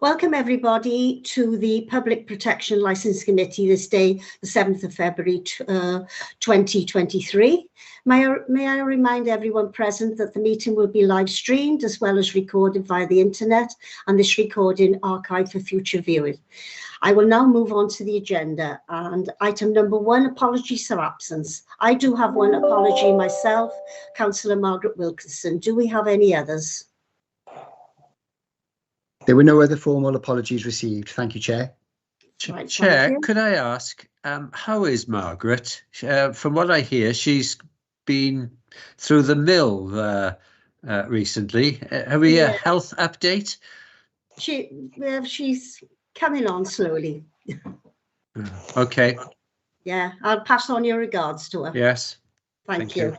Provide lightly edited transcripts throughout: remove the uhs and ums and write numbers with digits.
Welcome everybody to the Public Protection Licence Committee this day, the 7th of February 2023. May I remind everyone present that the meeting will be live streamed as well as recorded via the internet, and this recording archived for future viewing. I will now move on to the agenda, and item number 1, apologies for absence. I do have one apology myself, Councillor Margaret Wilkinson. Do we have any others? There were no other formal apologies received. Thank you, Chair. Right, Chair, could I ask, how is Margaret? From what I hear, she's been through the mill recently. Have we a health update? She's coming on slowly. Okay. Yeah, I'll pass on your regards to her. Yes. Thank you.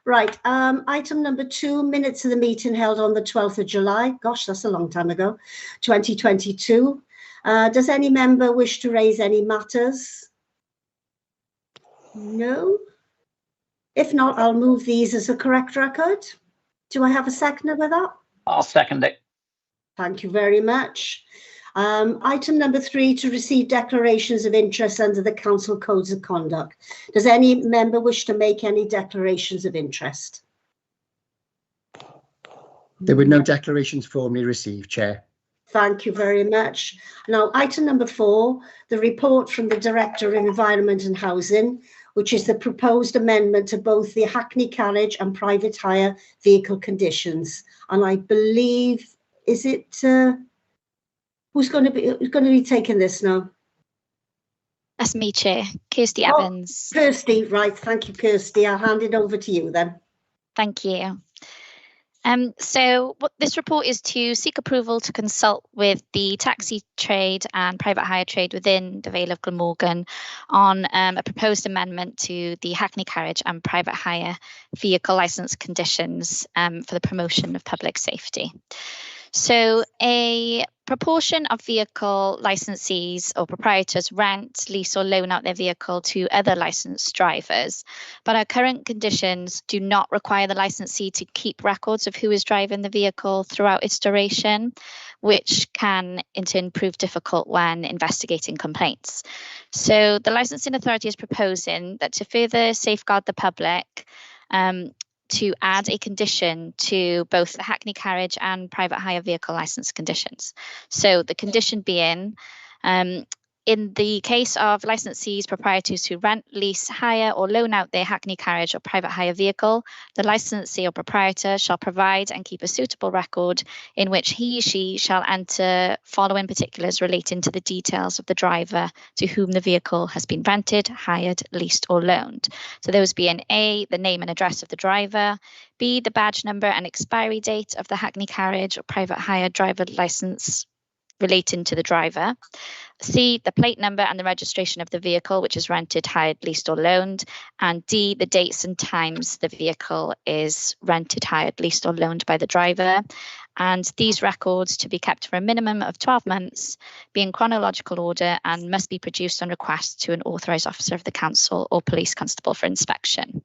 Right, item number 2, minutes of the meeting held on the 12th of July. Gosh, that's a long time ago, 2022. Does any member wish to raise any matters? No? If not, I'll move these as a correct record. Do I have a seconder with that? I'll second it. Thank you very much. Item number 3, to receive declarations of interest under the Council Codes of Conduct. Does any member wish to make any declarations of interest? There were no declarations formally received, Chair. Thank you very much. Now, item number 4, the report from the Director of Environment and Housing, which is the proposed amendment to both the Hackney Carriage and private hire vehicle conditions. And I believe, is it... Who's going to be taking this now? That's me, Chair. Kirsty Evans. Kirsty, right. Thank you, Kirsty. I'll hand it over to you then. Thank you. So what this report is to seek approval to consult with the taxi trade and private hire trade within the Vale of Glamorgan on a proposed amendment to the Hackney Carriage and private hire vehicle licence conditions for the promotion of public safety. So a proportion of vehicle licensees or proprietors rent, lease or loan out their vehicle to other licensed drivers, but our current conditions do not require the licensee to keep records of who is driving the vehicle throughout its duration, which can in turn prove difficult when investigating complaints. So the licensing authority is proposing that to further safeguard the public, to add a condition to both the Hackney Carriage and private hire vehicle licence conditions. So the condition being, in the case of licensees, proprietors who rent, lease, hire or loan out their Hackney Carriage or private hire vehicle, the licensee or proprietor shall provide and keep a suitable record in which he or she shall enter following particulars relating to the details of the driver to whom the vehicle has been rented, hired, leased or loaned. So those being A, the name and address of the driver, B, the badge number and expiry date of the Hackney Carriage or private hire driver licence relating to the driver, C, the plate number and the registration of the vehicle which is rented, hired, leased or loaned, and D, the dates and times the vehicle is rented, hired, leased or loaned by the driver. And these records to be kept for a minimum of 12 months, be in chronological order and must be produced on request to an authorised officer of the council or police constable for inspection.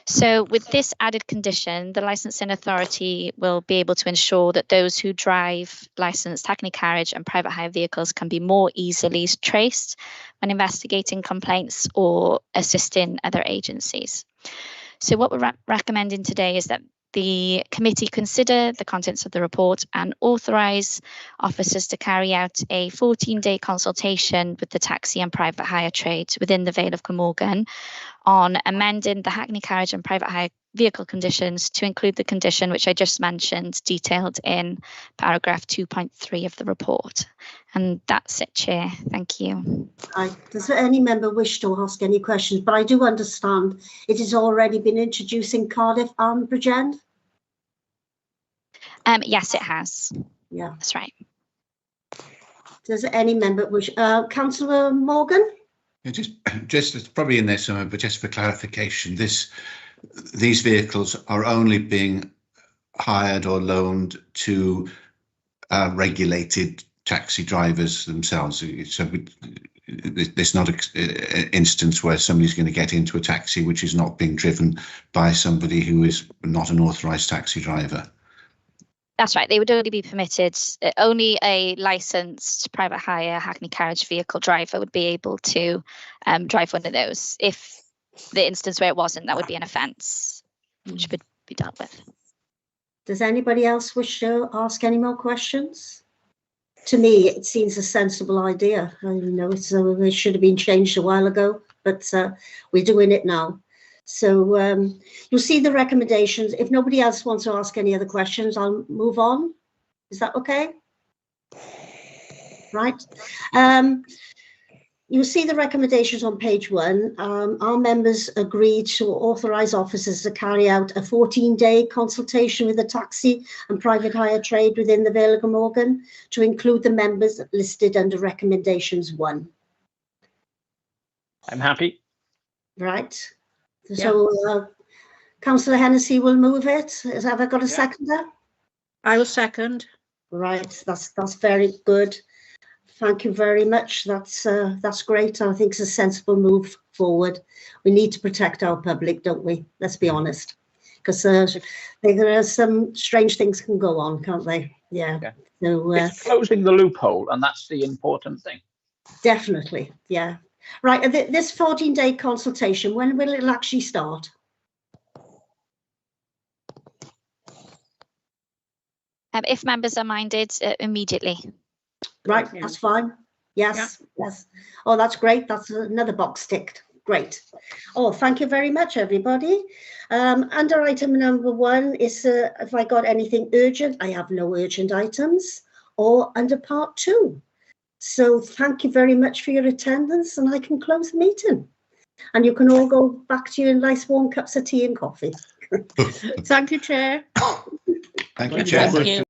So with this added condition, the licensing authority will be able to ensure that those who drive licensed Hackney Carriage and private hire vehicles can be more easily traced when investigating complaints or assisting other agencies. So what we're recommending today is that the committee consider the contents of the report and authorise officers to carry out a 14-day consultation with the taxi and private hire trade within the Vale of Glamorgan on amending the Hackney Carriage and private hire vehicle conditions to include the condition which I just mentioned, detailed in paragraph 2.3 of the report. And that's it, Chair. Thank you. Does any member wish to ask any questions? But I do understand it has already been introduced in Cardiff and Bridgend? Yes, it has. Yeah, that's right. Does any member wish? Councillor Morgan? Yeah, just it's probably in there somewhere, but just for clarification, these vehicles are only being hired or loaned to regulated taxi drivers themselves. So there's not an instance where somebody's going to get into a taxi which is not being driven by somebody who is not an authorised taxi driver. That's right. They would only be permitted, only a licensed private hire Hackney carriage vehicle driver would be able to drive one of those. If the instance where it wasn't, that would be an offence, which would be dealt with. Does anybody else wish to ask any more questions? To me, it seems a sensible idea. I know it should have been changed a while ago, but we're doing it now. So you'll see the recommendations. If nobody else wants to ask any other questions, I'll move on. Is that okay? Right. You'll see the recommendations on page 1. Our members agreed to authorise officers to carry out a 14-day consultation with the taxi and private hire trade within the Vale of Glamorgan to include the members listed under recommendations 1. I'm happy. Right. So Councillor Hennessy will move it. Have I got a seconder? I will second. Right, that's very good. Thank you very much. That's great. I think it's a sensible move forward. We need to protect our public, don't we? Let's be honest, because there are some strange things can go on, can't they? Yeah. So It's closing the loophole, and that's the important thing. definitely, yeah. Right, this 14-day consultation, when will it actually start? If members are minded, immediately. Right, that's fine. Yes, yes. Oh, that's great. That's another box ticked. Great. Oh, thank you very much, everybody. Under item number 1 is if I got anything urgent. I have no urgent items, or under part 2. So thank you very much for your attendance, and I can close the meeting. And you can all go back to your nice warm cups of tea and coffee. Thank you, Chair. Thank you, Chair. Thank you.